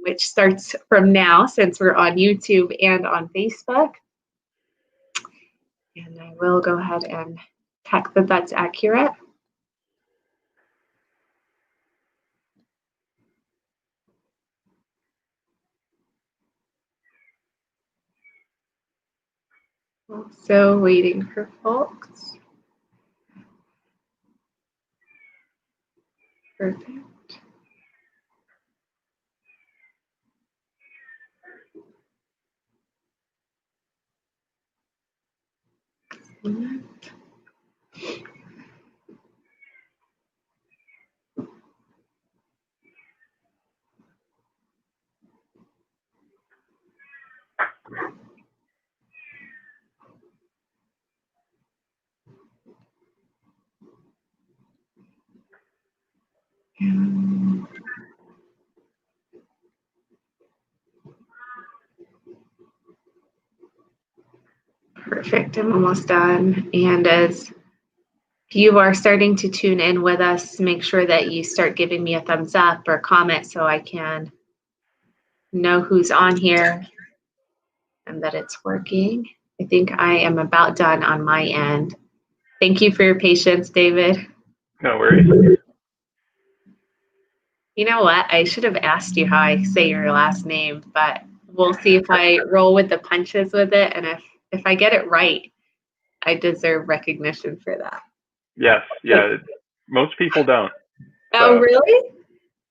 which starts from now since we're on YouTube and on Facebook. And I will go ahead and check that that's accurate. Also waiting for folks. Perfect. Perfect, I'm almost done. And as you are starting to tune in with us, make sure that you start giving me a thumbs up or comment so I can know who's on here and that it's working. I think I am about done on my end. Thank you for your patience, David. No worries. You know what? I should have asked you how I say your last name, but we'll see if I roll with the punches with it. And if I get it right, I deserve recognition for that. Yes, yeah. Most people don't. Oh, really?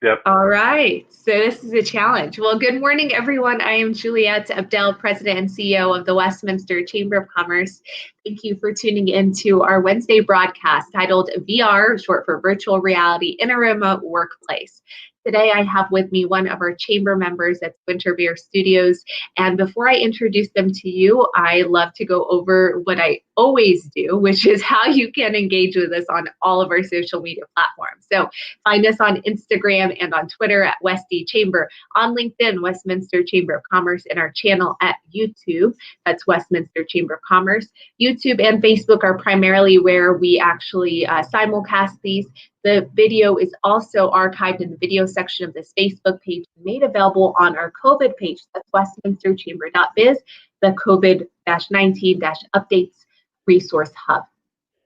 Yep. All right. So this is a challenge. Well, good morning, everyone. I am Juliette Abdel, President and CEO of the Westminster Chamber of Commerce. Thank you for tuning in to our Wednesday broadcast titled VR, short for Virtual Reality in a Remote Workplace. Today, I have with me one of our chamber members at Winter Bear Studios. And before I introduce them to you, I love to go over what I always do, which is how you can engage with us on all of our social media platforms. So find us on Instagram and on Twitter at Westy Chamber, on LinkedIn, Westminster Chamber of Commerce, and our channel at YouTube. That's Westminster Chamber of Commerce. YouTube and Facebook are primarily where we actually simulcast these. The video is also archived in the video section of this Facebook page, made available on our COVID page. That's westminsterchamber.biz, the COVID-19 updates resource hub.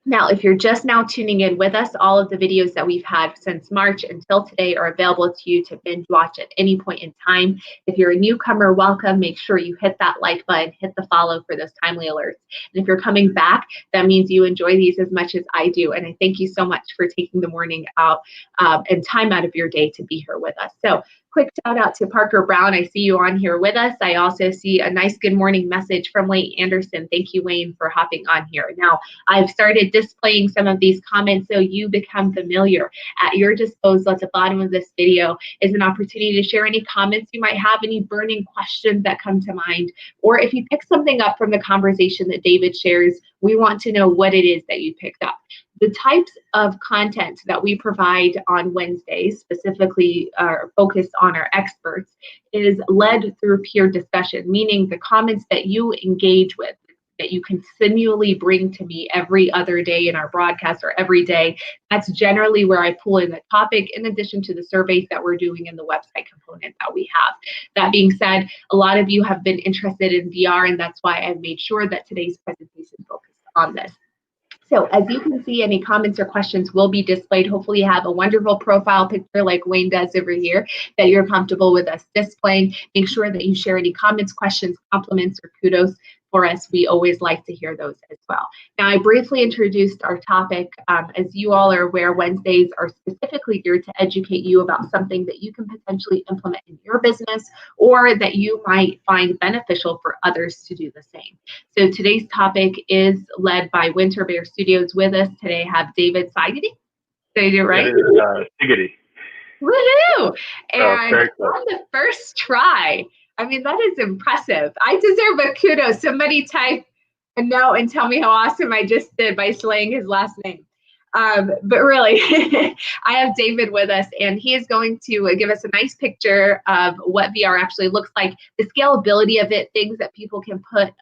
Now, if you're just now tuning in with us, all of the videos that we've had since March until today are available to you to binge watch at any point in time. If you're a newcomer, welcome. Make sure you hit that like button, hit the follow for those timely alerts. And if you're coming back, that means you enjoy these as much as I do. And I thank you so much for taking the morning out and time out of your day to be here with us. So quick shout out to Parker Brown. I see you on here with us. I also see a nice good morning message from Wayne Anderson. Thank you, Wayne, for hopping on here. Now, I've started displaying some of these comments so you become familiar. At your disposal at the bottom of this video is an opportunity to share any comments you might have, any burning questions that come to mind, or if you pick something up from the conversation that David shares, we want to know what it is that you picked up. The types of content that we provide on Wednesdays, specifically focused on our experts, is led through peer discussion, meaning the comments that you engage with, that you continually bring to me every other day in our broadcast or every day. That's generally where I pull in the topic, in addition to the surveys that we're doing in the website component that we have. That being said, a lot of you have been interested in VR, and that's why I've made sure that today's presentation focused on this. So as you can see, any comments or questions will be displayed. Hopefully you have a wonderful profile picture like Wayne does over here that you're comfortable with us displaying. Make sure that you share any comments, questions, compliments, or kudos for us. We always like to hear those as well. Now, I briefly introduced our topic. As you all are aware, Wednesdays are specifically geared to educate you about something that you can potentially implement in your business or that you might find beneficial for others to do the same. So today's topic is led by Winter Bear Studios. With us today have David Sigety. Did I do it right? Sigety. Woohoo! And on the first try, I mean, that is impressive. I deserve a kudos. Somebody type a note and tell me how awesome I just did by slaying his last name. But really, I have David with us, and he is going to give us a nice picture of what VR actually looks like, the scalability of it, things that people can put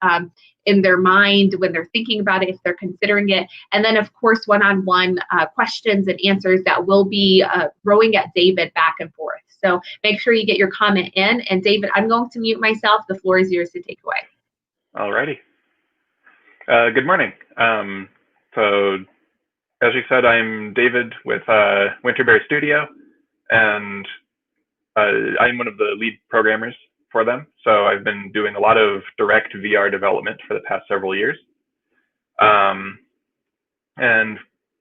in their mind when they're thinking about it, if they're considering it. And then, of course, one-on-one questions and answers that will be throwing at David back and forth. So make sure you get your comment in. And David, I'm going to mute myself. The floor is yours to take away. All righty. Good morning. So as you said, I'm David with Winterberry Studio, and I'm one of the lead programmers for them. So I've been doing a lot of direct VR development for the past several years. And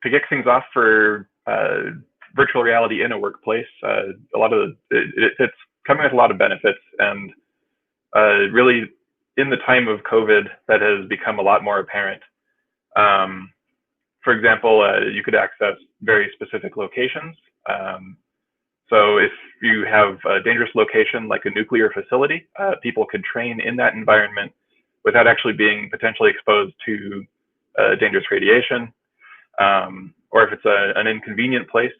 to kick things off for virtual reality in a workplace, it's coming with a lot of benefits, and really in the time of COVID, that has become a lot more apparent. For example, you could access very specific locations. So if you have a dangerous location like a nuclear facility, people could train in that environment without actually being potentially exposed to dangerous radiation. Or if it's an inconvenient place,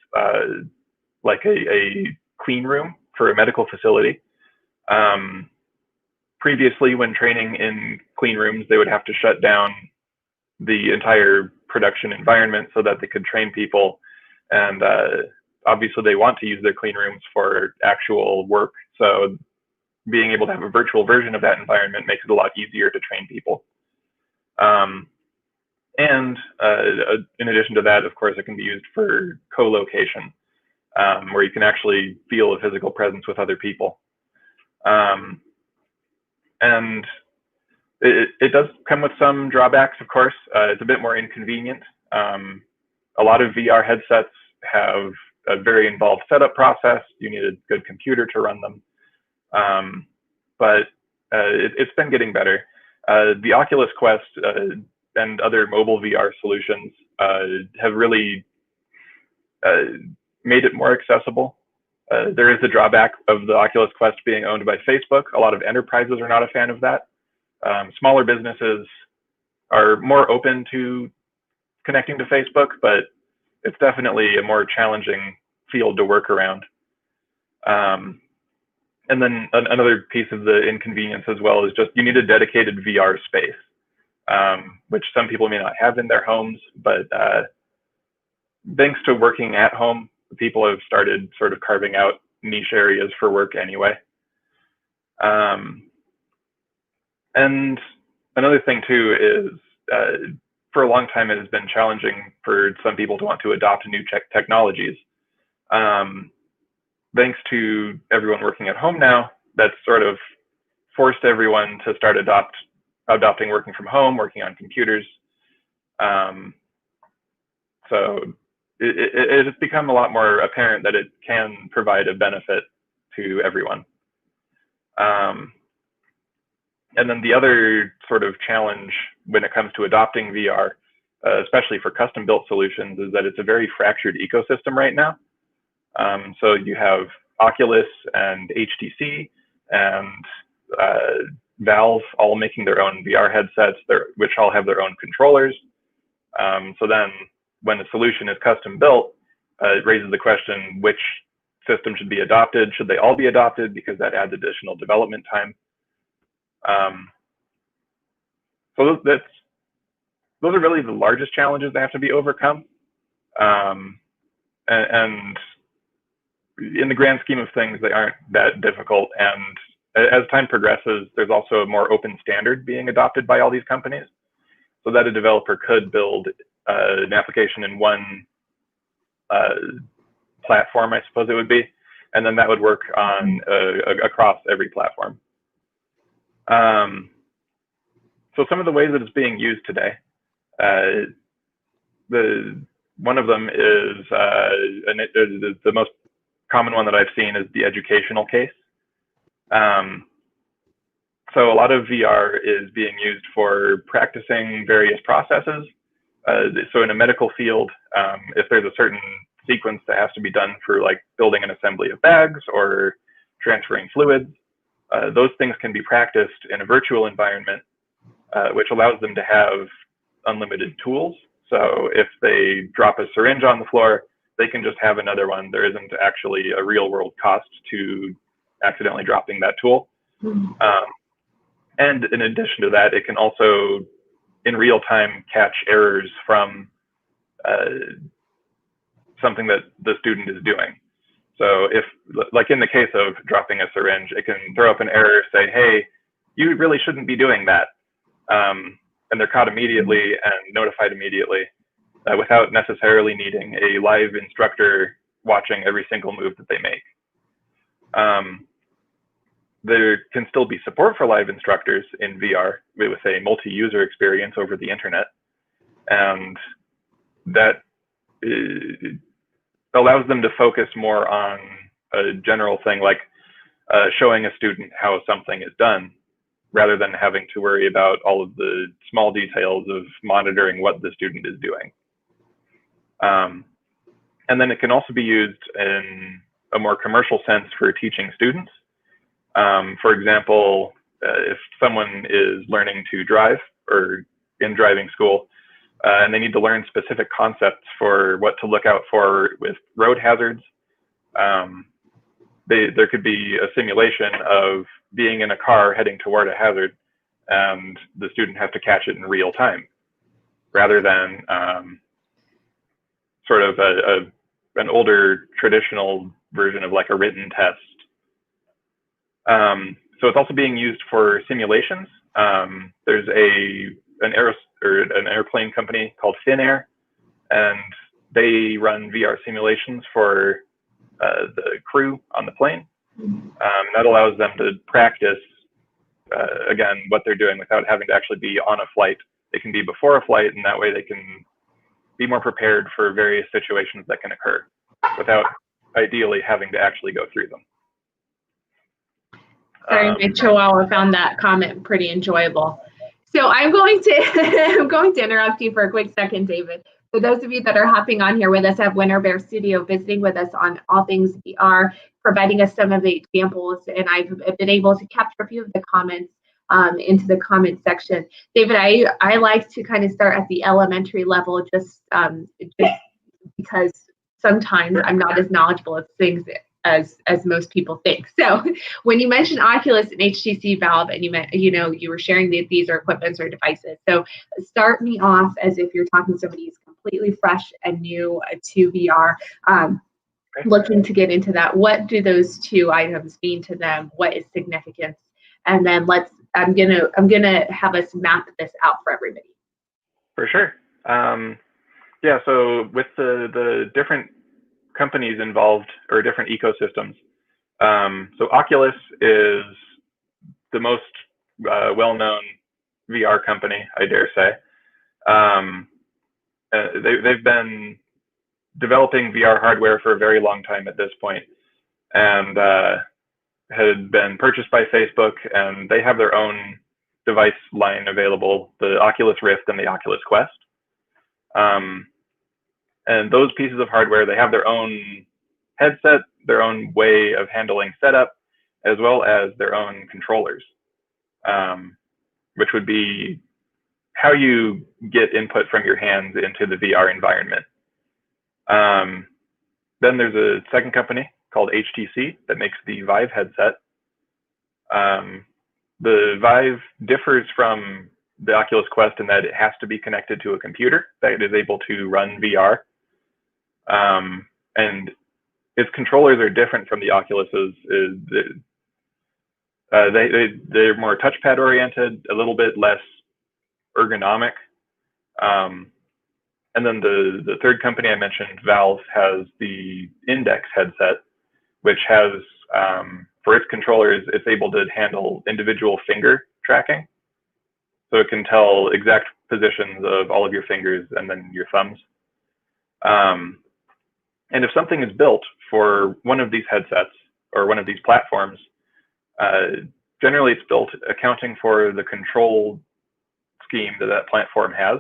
like a clean room for a medical facility. Previously, when training in clean rooms, they would have to shut down the entire production environment so that they could train people. And obviously, they want to use their clean rooms for actual work. So being able to have a virtual version of that environment makes it a lot easier to train people. And in addition to that, of course, it can be used for co-location, where you can actually feel a physical presence with other people. And it does come with some drawbacks, of course. It's a bit more inconvenient. A lot of VR headsets have a very involved setup process. You need a good computer to run them. But it's been getting better. The Oculus Quest and other mobile VR solutions have really made it more accessible. There is the drawback of the Oculus Quest being owned by Facebook. A lot of enterprises are not a fan of that. Smaller businesses are more open to connecting to Facebook, but it's definitely a more challenging field to work around. And then another piece of the inconvenience as well is just you need a dedicated VR space, which some people may not have in their homes, but thanks to working at home, people have started sort of carving out niche areas for work anyway. And another thing too is for a long time, it has been challenging for some people to want to adopt new technologies. Thanks to everyone working at home now, that's sort of forced everyone to start adopting working from home, working on computers. So it has become a lot more apparent that it can provide a benefit to everyone. And then the other sort of challenge when it comes to adopting VR, especially for custom-built solutions, is that it's a very fractured ecosystem right now. So you have Oculus and HTC and Valve all making their own VR headsets, which all have their own controllers. So then when a solution is custom built, it raises the question, which system should be adopted? Should they all be adopted? Because that adds additional development time. So those are really the largest challenges that have to be overcome. And in the grand scheme of things, they aren't that difficult. And as time progresses, there's also a more open standard being adopted by all these companies, so that a developer could build an application in one platform, I suppose it would be, and then that would work on across every platform. So some of the ways that it's being used today, one of them is the most common one that I've seen is the educational case. So a lot of VR is being used for practicing various processes. So in a medical field, if there's a certain sequence that has to be done for like building an assembly of bags or transferring fluids, those things can be practiced in a virtual environment, which allows them to have unlimited tools. So if they drop a syringe on the floor, they can just have another one. There isn't actually a real world cost to accidentally dropping that tool. And in addition to that, it can also, in real time, catch errors from something that the student is doing. So if, like in the case of dropping a syringe, it can throw up an error, say, hey, you really shouldn't be doing that. And they're caught immediately and notified immediately without necessarily needing a live instructor watching every single move that they make. There can still be support for live instructors in VR with a multi-user experience over the internet. And that allows them to focus more on a general thing like showing a student how something is done, rather than having to worry about all of the small details of monitoring what the student is doing. And then it can also be used in a more commercial sense for teaching students. For example, if someone is learning to drive or in driving school, and they need to learn specific concepts for what to look out for with road hazards, there could be a simulation of being in a car heading toward a hazard, and the student has to catch it in real time, rather than sort of an older traditional version of like a written test. So it's also being used for simulations. There's an airplane company called Finnair, and they run VR simulations for the crew on the plane. That allows them to practice, again, what they're doing without having to actually be on a flight. It can be before a flight, and that way they can be more prepared for various situations that can occur without ideally having to actually go through them. Sorry, my Chihuahua found that comment pretty enjoyable. So I'm going to interrupt you for a quick second, David. For those of you that are hopping on here with us at Winter Bear Studio, visiting with us on all things VR, providing us some of the examples, and I've been able to capture a few of the comments into the comment section. David, I like to kind of start at the elementary level, just because sometimes I'm not as knowledgeable of things as most people think. So when you mentioned Oculus and HTC Valve, and you were sharing that these are equipments or devices. So start me off as if you're talking to somebody who's completely fresh and new to VR, looking to get into that. What do those two items mean to them? What is significance? And then I'm gonna have us map this out for everybody. For sure. Yeah. So with the different companies involved, or different ecosystems. So Oculus is the most well-known VR company, I dare say. They've been developing VR hardware for a very long time at this point, and had been purchased by Facebook, and they have their own device line available, the Oculus Rift and the Oculus Quest. And those pieces of hardware, they have their own headset, their own way of handling setup, as well as their own controllers, which would be how you get input from your hands into the VR environment. Then there's a second company called HTC that makes the Vive headset. The Vive differs from the Oculus Quest in that it has to be connected to a computer that is able to run VR. And its controllers are different from the Oculus's. They're more touchpad oriented, a little bit less ergonomic. And then the third company I mentioned, Valve, has the Index headset, which has, for its controllers, it's able to handle individual finger tracking. So it can tell exact positions of all of your fingers and then your thumbs. And if something is built for one of these headsets or one of these platforms, generally it's built accounting for the control scheme that platform has.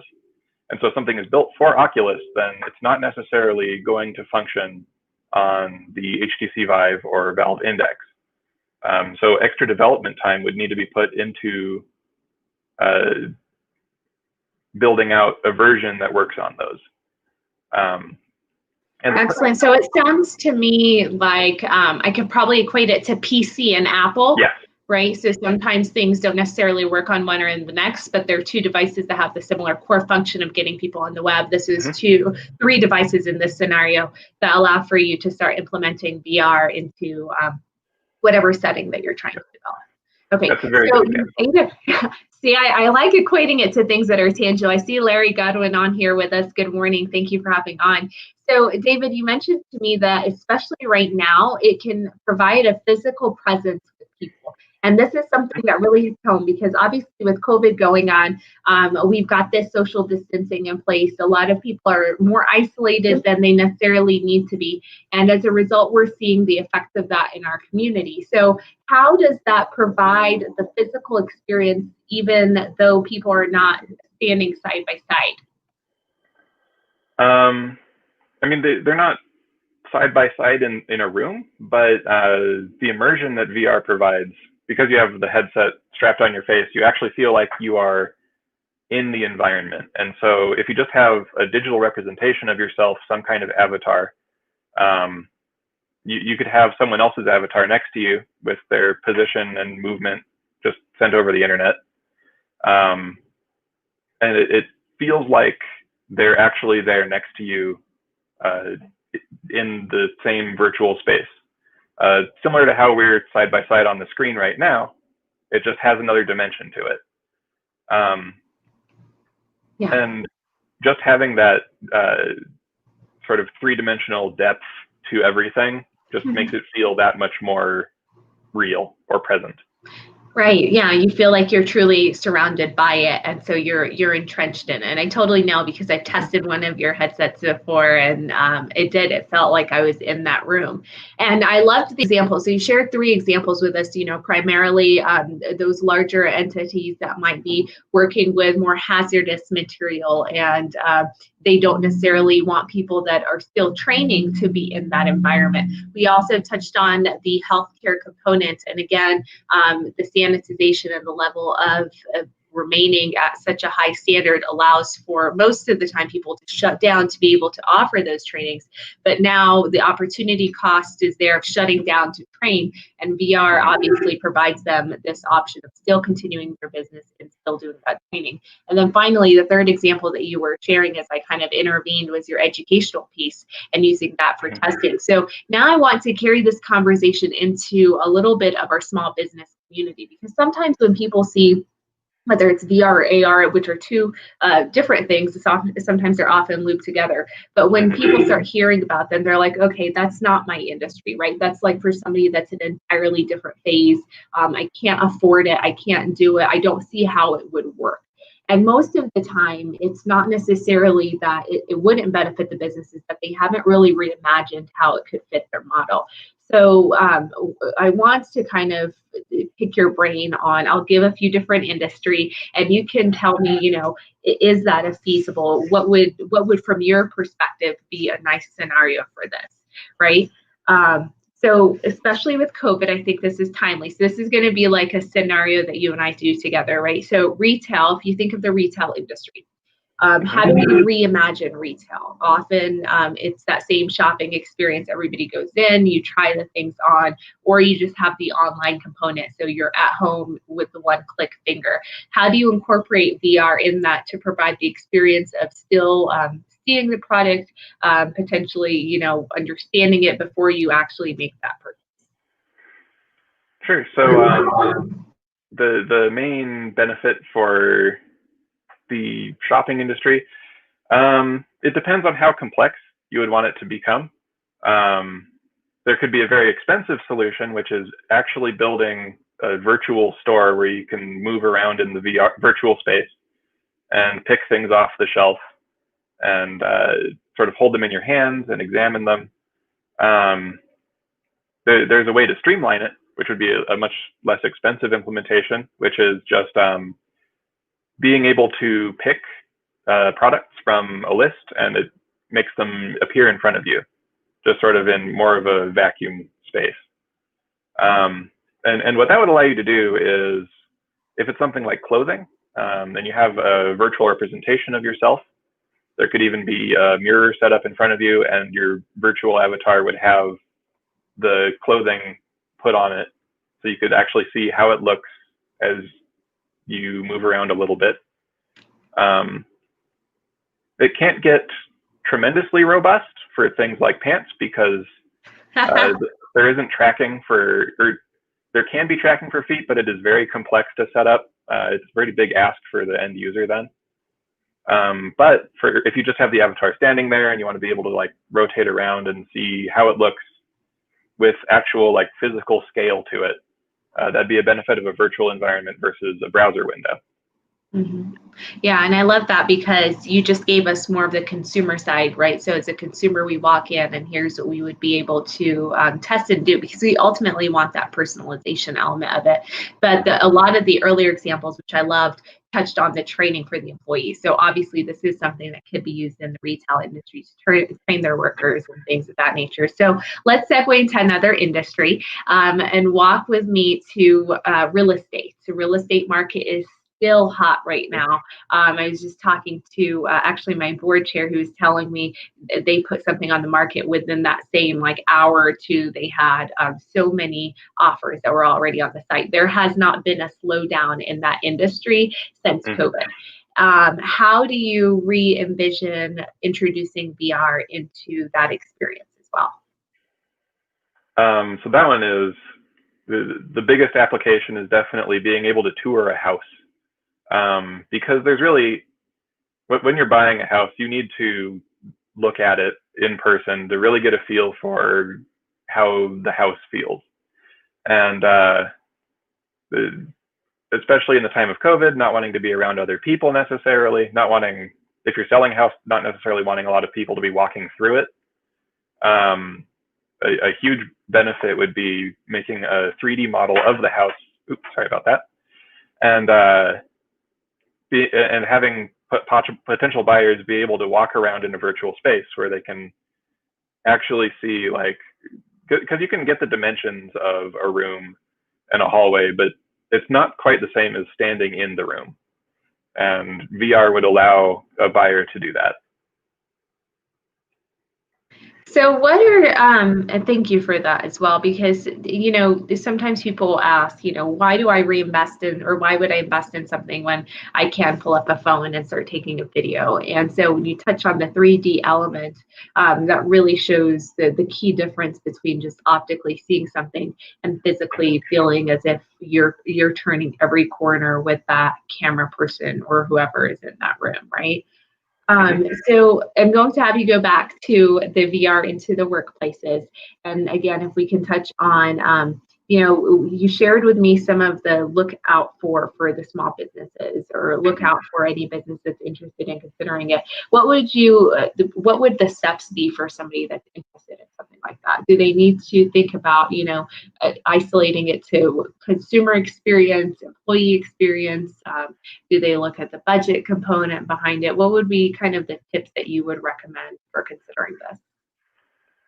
And so if something is built for Oculus, then it's not necessarily going to function on the HTC Vive or Valve Index. So extra development time would need to be put into building out a version that works on those. Excellent. So it sounds to me like I could probably equate it to PC and Apple. Yes. right? So sometimes things don't necessarily work on one or in the next, but they're two devices that have the similar core function of getting people on the web. This is three devices in this scenario that allow for you to start implementing VR into whatever setting that you're trying to develop. Okay, that's a very good example. See, I like equating it to things that are tangible. I see Larry Godwin on here with us. Good morning. Thank you for hopping on. So, David, you mentioned to me that especially right now, it can provide a physical presence with people. And this is something that really hits home because obviously with COVID going on, we've got this social distancing in place. A lot of people are more isolated than they necessarily need to be. And as a result, we're seeing the effects of that in our community. So how does that provide the physical experience, even though people are not standing side by side? I mean, they're not side by side in a room, but the immersion that VR provides, because you have the headset strapped on your face, you actually feel like you are in the environment. And so if you just have a digital representation of yourself, some kind of avatar, you could have someone else's avatar next to you with their position and movement just sent over the internet. And it feels like they're actually there next to you in the same virtual space. Similar to how we're side by side on the screen right now, it just has another dimension to it. And just having that sort of three-dimensional depth to everything just makes it feel that much more real or present. Right. Yeah. You feel like you're truly surrounded by it. And so you're entrenched in it. And I totally know because I've tested one of your headsets before and it felt like I was in that room. And I loved the examples. So you shared three examples with us, primarily those larger entities that might be working with more hazardous material and they don't necessarily want people that are still training to be in that environment. We also touched on the healthcare component. And again, the sanitization and the level of remaining at such a high standard allows for most of the time people to shut down to be able to offer those trainings. But now the opportunity cost is there of shutting down to train, and VR obviously provides them this option of still continuing their business and still doing that training. And then finally, the third example that you were sharing as I kind of intervened was your educational piece and using that for testing. So now I want to carry this conversation into a little bit of our small business community, because sometimes when people see whether it's VR or AR, which are two different things, sometimes they're often looped together. But when people start hearing about them, they're like, okay, that's not my industry, right? That's like for somebody that's an entirely different phase. I can't afford it. I can't do it. I don't see how it would work. And most of the time, it's not necessarily that it wouldn't benefit the businesses, but they haven't really reimagined how it could fit their model. So I want to kind of pick your brain on, I'll give a few different industry and you can tell me, is that a feasible, what would from your perspective be a nice scenario for this, right? So especially with COVID, I think this is timely. So this is going to be like a scenario that you and I do together, right? So retail, if you think of the retail industry, how do we reimagine retail? Often it's that same shopping experience. Everybody goes in, you try the things on, or you just have the online component. So you're at home with the one click finger. How do you incorporate VR in that to provide the experience of still seeing the product, potentially, understanding it before you actually make that purchase? Sure. So the main benefit for the shopping industry, it depends on how complex you would want it to become. There could be a very expensive solution, which is actually building a virtual store where you can move around in the VR virtual space and pick things off the shelf and sort of hold them in your hands and examine them. There's a way to streamline it, which would be a much less expensive implementation, which is just being able to pick products from a list and it makes them appear in front of you, just sort of in more of a vacuum space. And what that would allow you to do is, if it's something like clothing, and you have a virtual representation of yourself, there could even be a mirror set up in front of you and your virtual avatar would have the clothing put on it So you could actually see how it looks as you move around a little bit. It can't get tremendously robust for things like pants because there isn't tracking or there can be tracking for feet, but it is very complex to set up. It's a pretty big ask for the end user then. But if you just have the avatar standing there and you want to be able to like rotate around and see how it looks with actual like physical scale to it, that'd be a benefit of a virtual environment versus a browser window. Mm-hmm. Yeah, and I love that because you just gave us more of the consumer side, right? So as a consumer, we walk in and here's what we would be able to test and do because we ultimately want that personalization element of it. But a lot of the earlier examples, which I loved, touched on the training for the employees. So obviously this is something that could be used in the retail industry to train their workers and things of that nature. So let's segue into another industry and walk with me to real estate. So real estate market is still hot right now. I was just talking to actually my board chair who was telling me they put something on the market within that same like hour or two. They had so many offers that were already on the site. There has not been a slowdown in that industry since COVID. How do you re-envision introducing VR into that experience as well? So that one is the biggest application is definitely being able to tour a house. Because there's really, when you're buying a house, you need to look at it in person to really get a feel for how the house feels. And especially in the time of COVID, not wanting to be around other people necessarily, if you're selling a house, not necessarily wanting a lot of people to be walking through it. A huge benefit would be making a 3D model of the house. Oops, sorry about that. And having potential buyers be able to walk around in a virtual space where they can actually see, like, because you can get the dimensions of a room and a hallway, but it's not quite the same as standing in the room. And VR would allow a buyer to do that. So what are, and thank you for that as well, because, you know, sometimes people ask, you know, why do I reinvest in, or why would I invest in something when I can pull up a phone and start taking a video? And so when you touch on the 3D element, that really shows the key difference between just optically seeing something and physically feeling as if you're turning every corner with that camera person or whoever is in that room, right? So I'm going to have you go back to the VR into the workplaces. And again, if we can touch on, you know, you shared with me some of the look out for the small businesses or look out for any business that's interested in considering it. What would the steps be for somebody that's interested in something like that? Do they need to think about, you know, isolating it to consumer experience, employee experience? Do they look at the budget component behind it? What would be kind of the tips that you would recommend for considering this?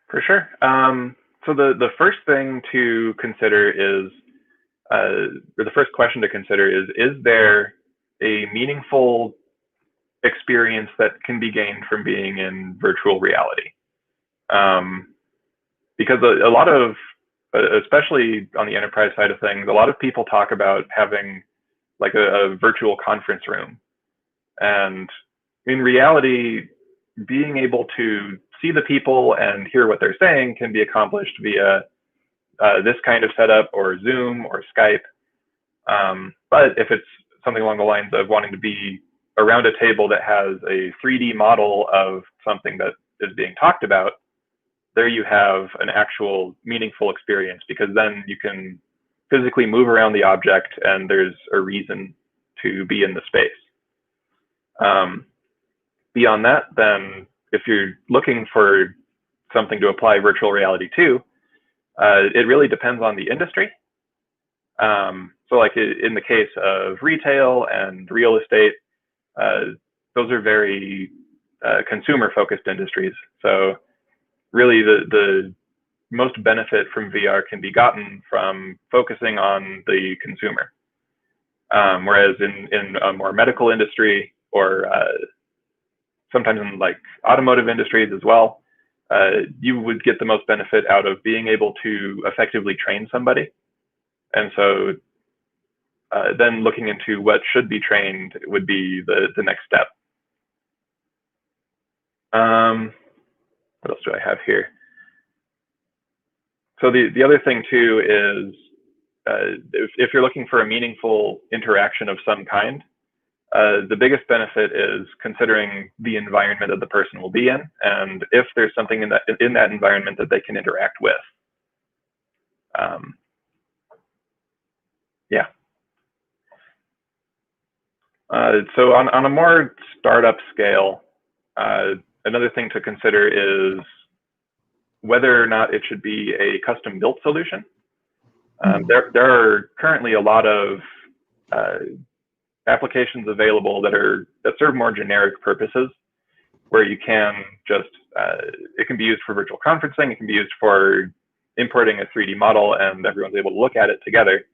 For sure. So the first thing to consider is, or the first question to consider is there a meaningful experience that can be gained from being in virtual reality? Because a lot of, especially on the enterprise side of things, a lot of people talk about having like a virtual conference room. And in reality, being able to see the people and hear what they're saying can be accomplished via this kind of setup or Zoom or Skype. But if it's something along the lines of wanting to be around a table that has a 3D model of something that is being talked about, there you have an actual meaningful experience, because then you can physically move around the object and there's a reason to be in the space. Beyond that, then if you're looking for something to apply virtual reality to, it really depends on the industry. So like in the case of retail and real estate, those are very consumer focused industries. So really the most benefit from VR can be gotten from focusing on the consumer. Whereas in a more medical industry or sometimes in like automotive industries as well, you would get the most benefit out of being able to effectively train somebody And so then looking into what should be trained would be the next step. What else do I have here? So the other thing too is if you're looking for a meaningful interaction of some kind, the biggest benefit is considering the environment that the person will be in, and if there's something in that environment that they can interact with. Yeah. So on a more startup scale, another thing to consider is whether or not it should be a custom built solution. There are currently a lot of applications available that serve more generic purposes, where you can just, it can be used for virtual conferencing, it can be used for importing a 3D model and everyone's able to look at it together.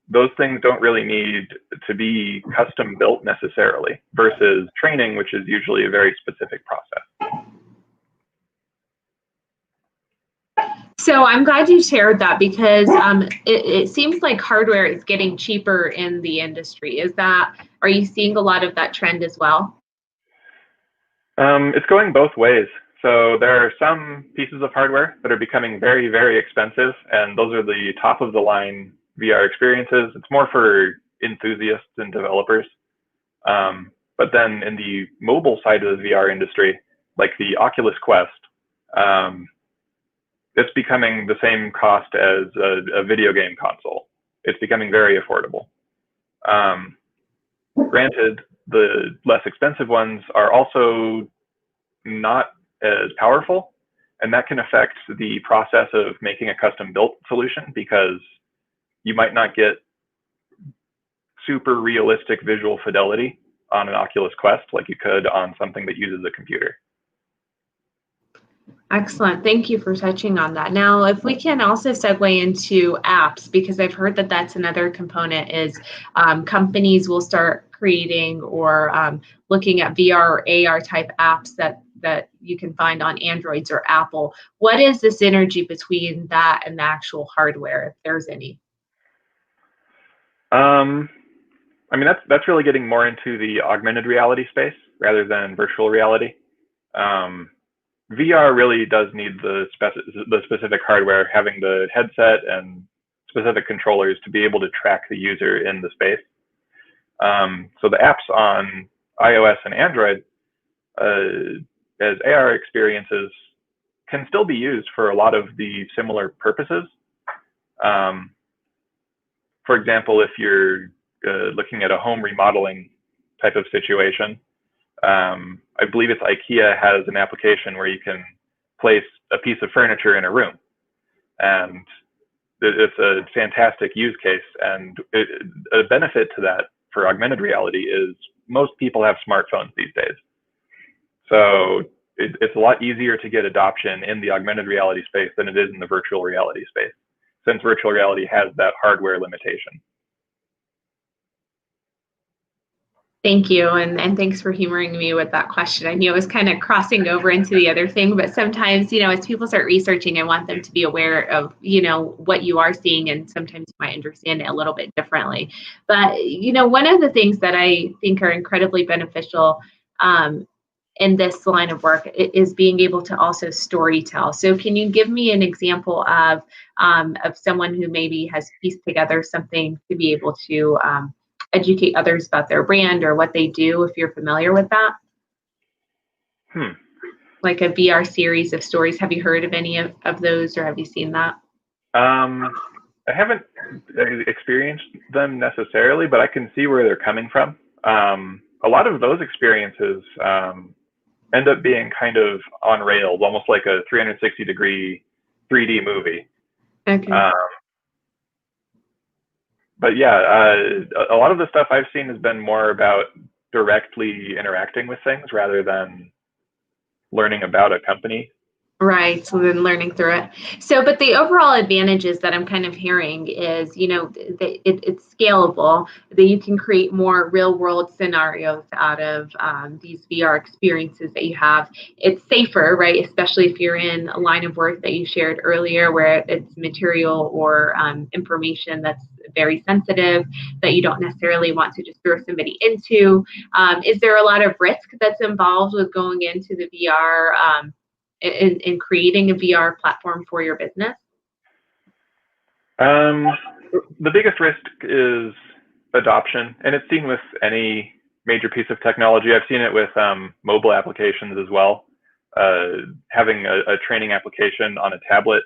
Those things don't really need to be custom built necessarily, versus training, which is usually a very specific process. So I'm glad you shared that, because it seems like hardware is getting cheaper in the industry. Are you seeing a lot of that trend as well? It's going both ways. So there are some pieces of hardware that are becoming very, very expensive, and those are the top of the line VR experiences. It's more for enthusiasts and developers. But then in the mobile side of the VR industry, like the Oculus Quest, it's becoming the same cost as a video game console. It's becoming very affordable. Granted, the less expensive ones are also not as powerful, and that can affect the process of making a custom built solution, because you might not get super realistic visual fidelity on an Oculus Quest like you could on something that uses a computer. Excellent. Thank you for touching on that. Now, if we can also segue into apps, because I've heard that that's another component, is companies will start creating or looking at VR or AR type apps that you can find on Androids or Apple. What is the synergy between that and the actual hardware, if there's any? I mean, that's really getting more into the augmented reality space rather than virtual reality. VR really does need the specific hardware, having the headset and specific controllers to be able to track the user in the space. So the apps on iOS and Android as AR experiences can still be used for a lot of the similar purposes. For example, if you're looking at a home remodeling type of situation, I believe it's IKEA has an application where you can place a piece of furniture in a room, and it's a fantastic use case. And a benefit to that for augmented reality is most people have smartphones these days, so it's a lot easier to get adoption in the augmented reality space than it is in the virtual reality space, since virtual reality has that hardware limitation. Thank you, and thanks for humoring me with that question. I knew it was kind of crossing over into the other thing, but sometimes, as people start researching, I want them to be aware of, what you are seeing, and sometimes you might understand it a little bit differently. But, one of the things that I think are incredibly beneficial in this line of work is being able to also storytell. So can you give me an example of someone who maybe has pieced together something to be able to educate others about their brand or what they do, if you're familiar with that? Like a VR series of stories. Have you heard of any of those, or have you seen that? I haven't experienced them necessarily, but I can see where they're coming from. A lot of those experiences end up being kind of on rails, almost like a 360-degree 3D movie. Okay. But yeah, a lot of the stuff I've seen has been more about directly interacting with things rather than learning about a company. Right. So then learning through it. So, but the overall advantages that I'm kind of hearing is, it's scalable, that you can create more real world scenarios out of these VR experiences that you have. It's safer, right? Especially if you're in a line of work that you shared earlier where it's material or information that's very sensitive that you don't necessarily want to just throw somebody into. Is there a lot of risk that's involved with going into the VR? In creating a VR platform for your business? The biggest risk is adoption, and it's seen with any major piece of technology. I've seen it with mobile applications as well. Having a training application on a tablet,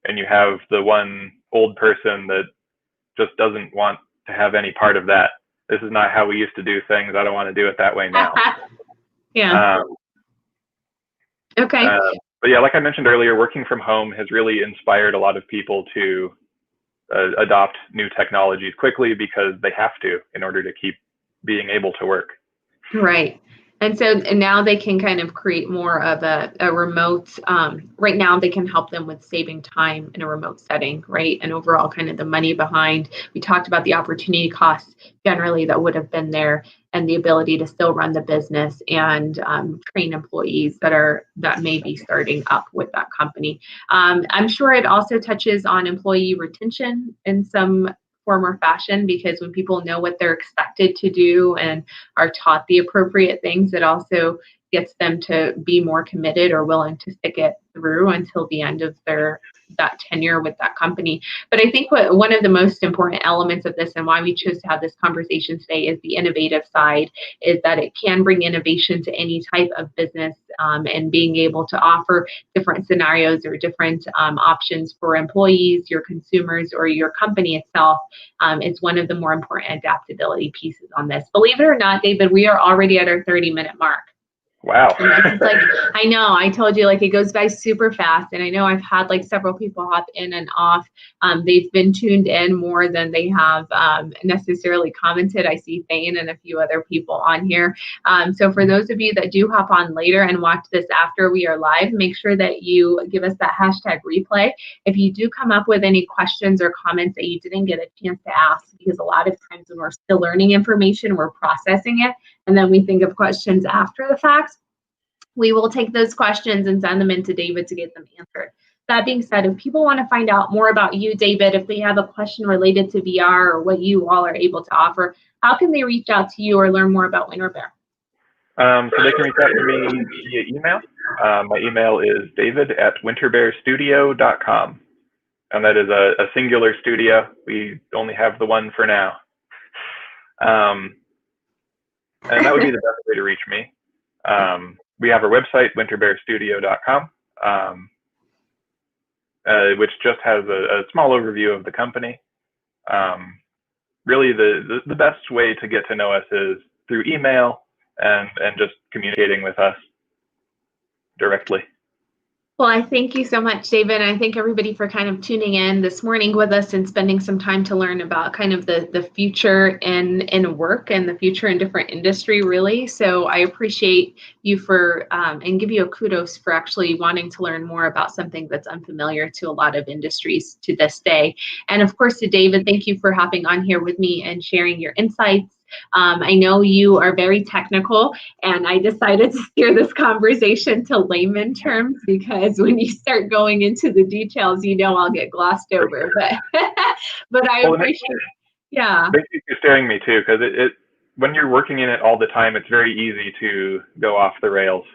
and you have the one old person that just doesn't want to have any part of that. This is not how we used to do things. I don't want to do it that way now. Yeah. Okay. But yeah, like I mentioned earlier, working from home has really inspired a lot of people to adopt new technologies quickly because they have to in order to keep being able to work. Right. And now they can kind of create more of a remote, right now they can help them with saving time in a remote setting, right? And overall kind of the money behind, we talked about the opportunity costs generally that would have been there and the ability to still run the business and train employees that may be starting up with that company. I'm sure it also touches on employee retention in some form or fashion, because when people know what they're expected to do and are taught the appropriate things, it also gets them to be more committed or willing to stick it through until the end of that tenure with that company. But I think one of the most important elements of this and why we chose to have this conversation today is the innovative side, is that it can bring innovation to any type of business, and being able to offer different scenarios or different options for employees, your consumers, or your company itself is one of the more important adaptability pieces on this. Believe it or not, David, we are already at our 30-minute mark. Wow. It's like, I know, I told you, like, it goes by super fast. And I know I've had like several people hop in and off. They've been tuned in more than they have necessarily commented. I see Thane and a few other people on here. So for those of you that do hop on later and watch this after we are live, make sure that you give us that hashtag replay. If you do come up with any questions or comments that you didn't get a chance to ask, because a lot of times when we're still learning information, we're processing it, and then we think of questions after the fact, we will take those questions and send them into David to get them answered. That being said, if people want to find out more about you, David, if they have a question related to VR or what you all are able to offer, how can they reach out to you or learn more about WinterBear? So they can reach out to me via email. My email is david@winterbearstudio.com. And that is a singular studio. We only have the one for now. And that would be the best way to reach me. We have our website, winterbearstudio.com, which just has a small overview of the company. Really, the best way to get to know us is through email and just communicating with us directly. Well, I thank you so much, David. And I thank everybody for kind of tuning in this morning with us and spending some time to learn about kind of the future in work and the future in different industry, really. So I appreciate you for and give you a kudos for actually wanting to learn more about something that's unfamiliar to a lot of industries to this day. And of course, to David, thank you for hopping on here with me and sharing your insights. I know you are very technical, and I decided to steer this conversation to layman terms because when you start going into the details, I'll get glossed over. But I appreciate it. Yeah. Thank you for steering me too, because when you're working in it all the time, it's very easy to go off the rails.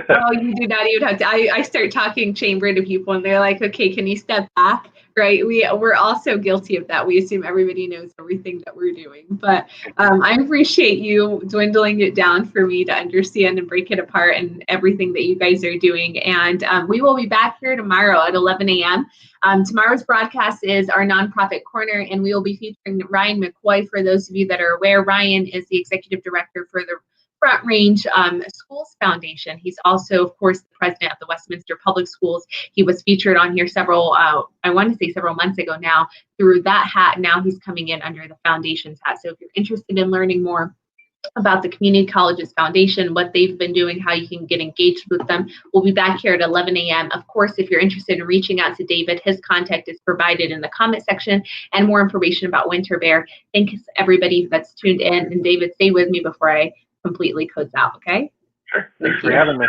Oh, you do not even have to. I start talking chamber to people, and they're like, "Okay, can you step back?" Right? We're also guilty of that. We assume everybody knows everything that we're doing. But I appreciate you dwindling it down for me to understand and break it apart and everything that you guys are doing. And we will be back here tomorrow at 11 a.m. Tomorrow's broadcast is our Nonprofit Corner, and we will be featuring Ryan McCoy. For those of you that are aware, Ryan is the executive director for the Front Range Schools Foundation. He's also, of course, the president of the Westminster Public Schools. He was featured on here several months ago now through that hat. Now he's coming in under the foundation's hat. So if you're interested in learning more about the Community Colleges Foundation, what they've been doing, how you can get engaged with them. We'll be back here at 11 a.m. Of course, if you're interested in reaching out to David, his contact is provided in the comment section, and more information about Winter Bear. Thanks everybody that's tuned in. And David, stay with me before I completely close out, okay? Sure. Thanks for having me.